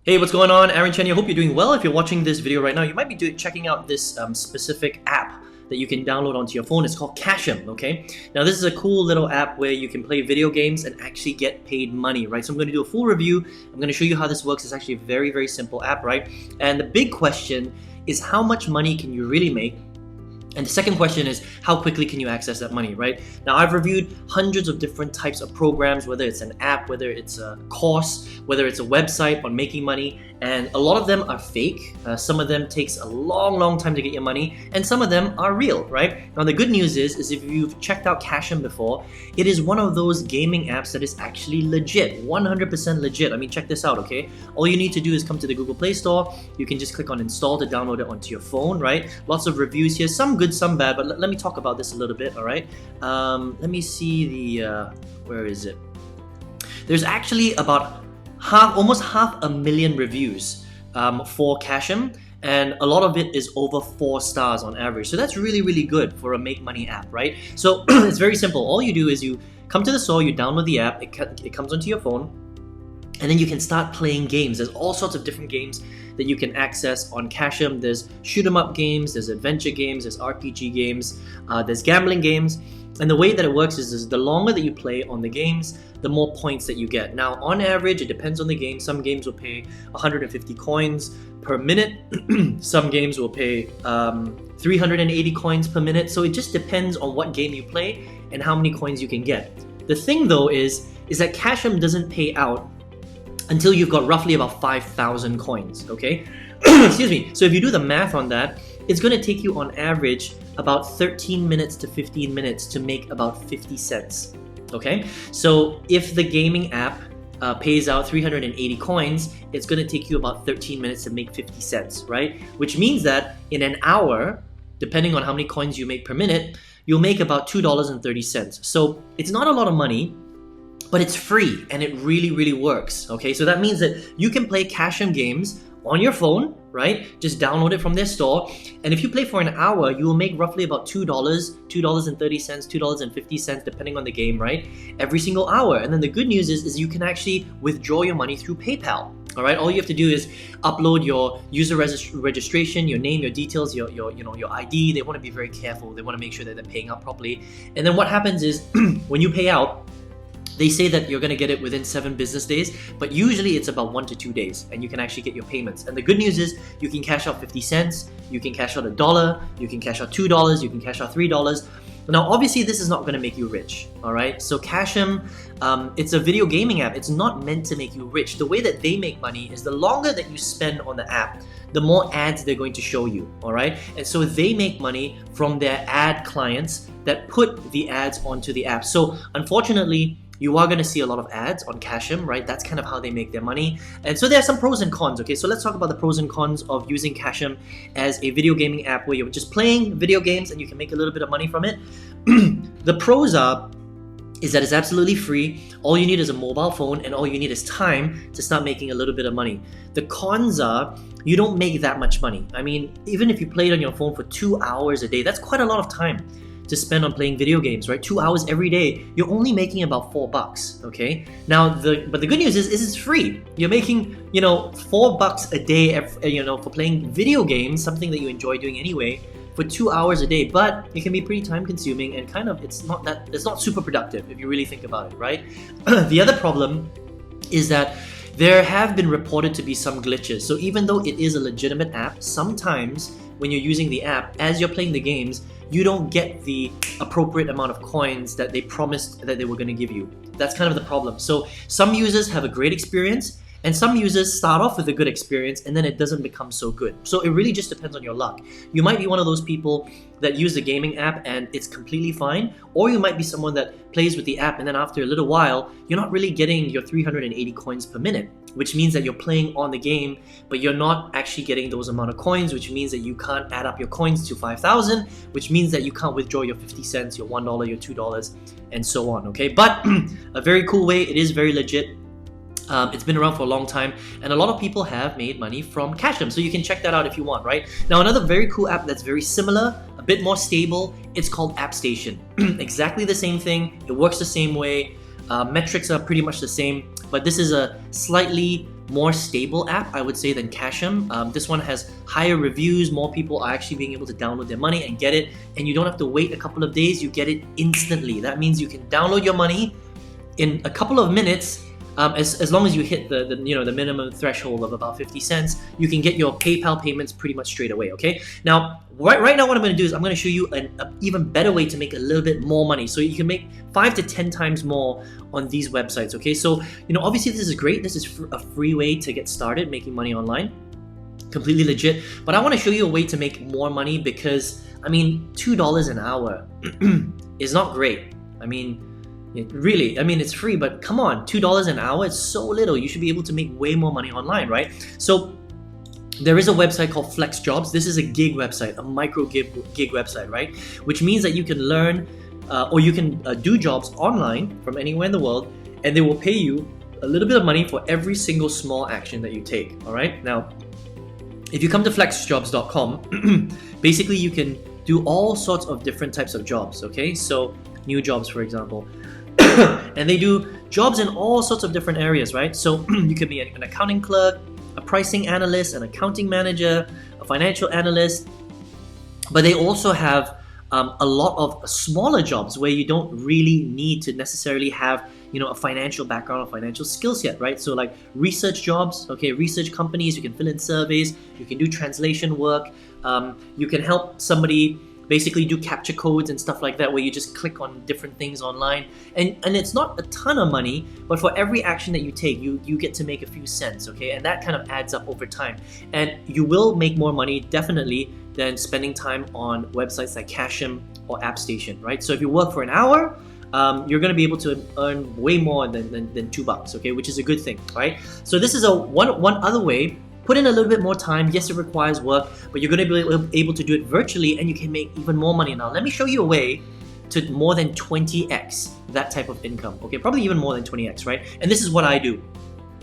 Hey, what's going on? Aaron Chen here. Hope you're doing well. If you're watching this video right now, you might be checking out this specific app that you can download onto your phone. It's called Cash'em, okay? Now, this is a cool little app where you can play video games and actually get paid money, right? So I'm going to do a full review. I'm going to show you how this works. It's actually a very, very simple app, right? And the big question is how much money can you really make? And the second question is, how quickly can you access that money, right? Now, I've reviewed hundreds of different types of programs, whether it's an app, whether it's a course, whether it's a website on making money, and a lot of them are fake. Some of them takes a long time to get your money, and some of them are real, right? Now, the good news is if you've checked out Cash'em before, it is one of those gaming apps that is actually legit, 100% legit. I mean, check this out, okay? All you need to do is come to the Google Play Store. You can just click on install to download it onto your phone, right? Lots of reviews here, some good, some bad, but let me talk about this a little bit, all right? Let me see the, where is it? There's actually about almost 500,000 reviews for Cash'em, and a lot of it is over 4 stars on average. So that's really, really good for a make money app, right? So it's very simple. All you do is you come to the store, you download the app, it comes onto your phone, and then you can start playing games. There's all sorts of different games that you can access on Cash'em. There's shoot 'em up games, there's adventure games, there's RPG games, there's gambling games. And the way that it works is the longer that you play on the games, the more points that you get. Now, on average, it depends on the game. Some games will pay 150 coins per minute. Some games will pay 380 coins per minute. So it just depends on what game you play and how many coins you can get. The thing though is that Cash'em doesn't pay out until you've got roughly about 5,000 coins, okay? Excuse me. So if you do the math on that, it's going to take you on average about 13 minutes to 15 minutes to make about 50 cents, okay? So if the gaming app pays out 380 coins, it's going to take you about 13 minutes to make 50 cents, right? Which means that in an hour, depending on how many coins you make per minute, you'll make about $2.30. So it's not a lot of money, but it's free and it really, really works, okay? So that means that you can play Cash'em games on your phone, right? Just download it from their store. And if you play for an hour, you will make roughly about $2, $2.30, $2.50, depending on the game, right? Every single hour. And then the good news is you can actually withdraw your money through PayPal. All right, all you have to do is upload your user registration, your name, your details, your ID. They want to be very careful. They want to make sure that they're paying out properly. And then what happens is when you pay out, they say that you're going to get it within 7 business days, but usually it's about 1 to 2 days and you can actually get your payments. And the good news is you can cash out 50 cents, you can cash out $1, you can cash out $2, you can cash out $3. Now, obviously, this is not going to make you rich, all right? So Cash'em, it's a video gaming app. It's not meant to make you rich. The way that they make money is the longer that you spend on the app, the more ads they're going to show you, all right? And so they make money from their ad clients that put the ads onto the app. So unfortunately, you are going to see a lot of ads on Cash'em, right? That's kind of how they make their money. And so there are some pros and cons, okay? So let's talk about the pros and cons of using Cash'em as a video gaming app where you're just playing video games and you can make a little bit of money from it. The pros is that it's absolutely free. All you need is a mobile phone and all you need is time to start making a little bit of money. The cons are you don't make that much money. I mean, even if you play it on your phone for 2 hours a day, that's quite a lot of time to spend on playing video games, right? 2 hours every day, you're only making about $4, okay? Now, but the good news is it's free. You're making, $4 a day, for playing video games, something that you enjoy doing anyway, for 2 hours a day. But it can be pretty time consuming and it's not super productive if you really think about it, right? The other problem is that there have been reported to be some glitches. So even though it is a legitimate app, sometimes when you're using the app, as you're playing the games, you don't get the appropriate amount of coins that they promised that they were going to give you. That's kind of the problem. So some users have a great experience and some users start off with a good experience and then it doesn't become so good. So it really just depends on your luck. You might be one of those people that use the gaming app and it's completely fine, or you might be someone that plays with the app and then after a little while, you're not really getting your 380 coins per minute, which means that you're playing on the game, but you're not actually getting those amount of coins, which means that you can't add up your coins to 5,000, which means that you can't withdraw your 50 cents, your $1, your $2, and so on, okay? But a very cool way, it is very legit. It's been around for a long time, and a lot of people have made money from Cash'em, so you can check that out if you want, right? Now, another very cool app that's very similar, a bit more stable, it's called AppStation. Exactly the same thing, it works the same way, metrics are pretty much the same, but this is a slightly more stable app, I would say, than Cashem. This one has higher reviews, more people are actually being able to download their money and get it, and you don't have to wait a couple of days, you get it instantly. That means you can download your money in a couple of minutes. As long as you hit the minimum threshold of about 50 cents, you can get your PayPal payments pretty much straight away, okay? Now, right now what I'm going to do is I'm going to show you an even better way to make a little bit more money. So you can make 5 to 10 times more on these websites, okay? So, obviously this is great. This is a free way to get started making money online. Completely legit. But I want to show you a way to make more money because, $2 an hour is not great. It's free, but come on, $2 an hour, it's so little. You should be able to make way more money online, right? So there is a website called Flex Jobs. This is a gig website, a micro gig website, right? Which means that you can learn or you can do jobs online from anywhere in the world, and they will pay you a little bit of money for every single small action that you take, all right? Now, if you come to flexjobs.com, basically you can do all sorts of different types of jobs, okay? So new jobs, for example. And they do jobs in all sorts of different areas, right? So you could be an accounting clerk, a pricing analyst, an accounting manager, a financial analyst. But they also have a lot of smaller jobs where you don't really need to necessarily have a financial background or financial skill set, right? So like research jobs, okay, research companies, you can fill in surveys, you can do translation work, you can help somebody basically do capture codes and stuff like that, where you just click on different things online, and it's not a ton of money, but for every action that you take, you get to make a few cents, okay? And that kind of adds up over time, and you will make more money definitely than spending time on websites like Cashem or AppStation, right? So if you work for an hour, you're going to be able to earn way more than $2, okay, which is a good thing, right? So this is one other way. Put in a little bit more time. Yes, it requires work, but you're going to be able to do it virtually, and you can make even more money. Now, let me show you a way to more than 20x that type of income, okay? Probably even more than 20x, right? And this is what I do.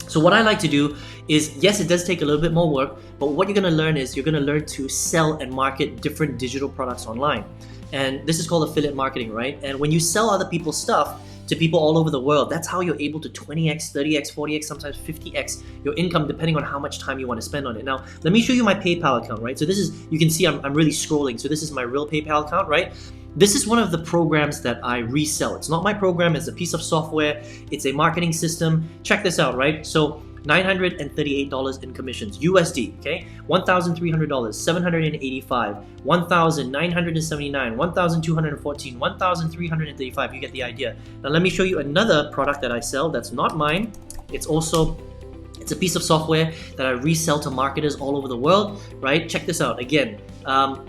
So what I like to do is, yes, it does take a little bit more work, but what you're going to learn is you're going to learn to sell and market different digital products online. And this is called affiliate marketing, right? And when you sell other people's stuff to people all over the world, that's how you're able to 20x, 30x, 40x, sometimes 50x your income, depending on how much time you want to spend on it. Now, let me show you my PayPal account, right? So this is, you can see I'm really scrolling. So this is my real PayPal account, right? This is one of the programs that I resell. It's not my program, it's a piece of software. It's a marketing system. Check this out, right? So $938 in commissions, USD, okay? $1,300, $785, $1,979, $1,214, $1,335. You get the idea. Now let me show you another product that I sell that's not mine. It's a piece of software that I resell to marketers all over the world, right? Check this out again.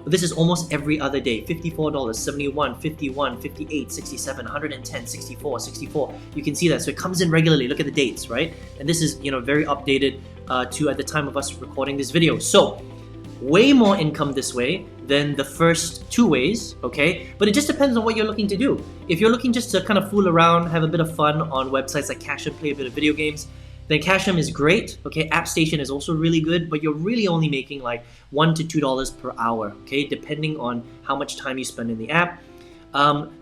This is almost every other day. $54, $71, $51, $58, $67, $110, $64, $64. You can see that. So it comes in regularly. Look at the dates, right? And this is, very updated to at the time of us recording this video. So way more income this way than the first two ways, okay? But it just depends on what you're looking to do. If you're looking just to kind of fool around, have a bit of fun on websites like Cashem, play a bit of video games, then Cashem is great, okay? AppStation is also really good, but you're really only making like $1 to $2 per hour, okay? Depending on how much time you spend in the app.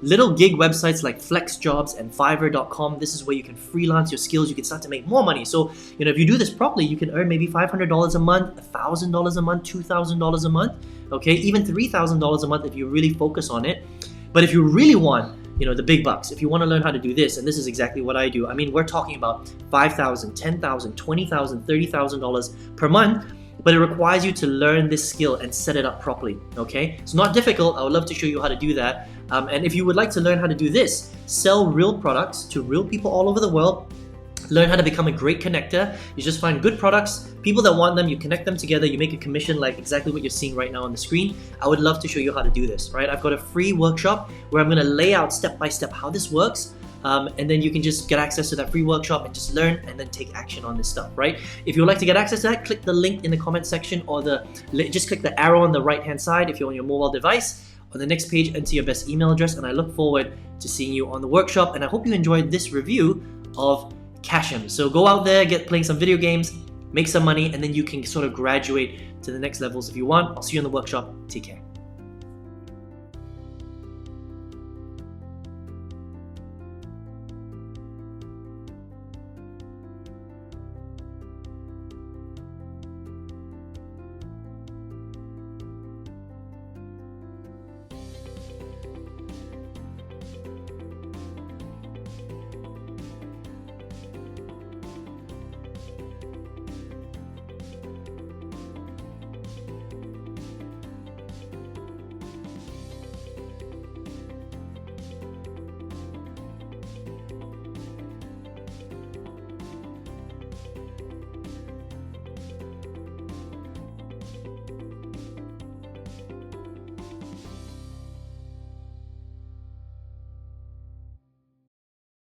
Little gig websites like FlexJobs and Fiverr.com, this is where you can freelance your skills, you can start to make more money. So, if you do this properly, you can earn maybe $500 a month, $1,000 a month, $2,000 a month, okay? Even $3,000 a month if you really focus on it. But if you really want the big bucks, if you want to learn how to do this, and this is exactly what I do. We're talking about $5,000, $10,000, $20,000, $30,000 per month, but it requires you to learn this skill and set it up properly, okay? It's not difficult. I would love to show you how to do that. And if you would like to learn how to do this, sell real products to real people all over the world, learn how to become a great connector. You just find good products, people that want them, you connect them together, you make a commission like exactly what you're seeing right now on the screen. I would love to show you how to do this, right? I've got a free workshop where I'm going to lay out step by step how this works. And then you can just get access to that free workshop and just learn and then take action on this stuff, right? If you would like to get access to that, click the link in the comment section or just click the arrow on the right hand side if you're on your mobile device. On the next page, enter your best email address, and I look forward to seeing you on the workshop. And I hope you enjoyed this review of Cashem. So go out there, playing some video games, make some money, and then you can sort of graduate to the next levels if you want. I'll see you in the workshop. Take care.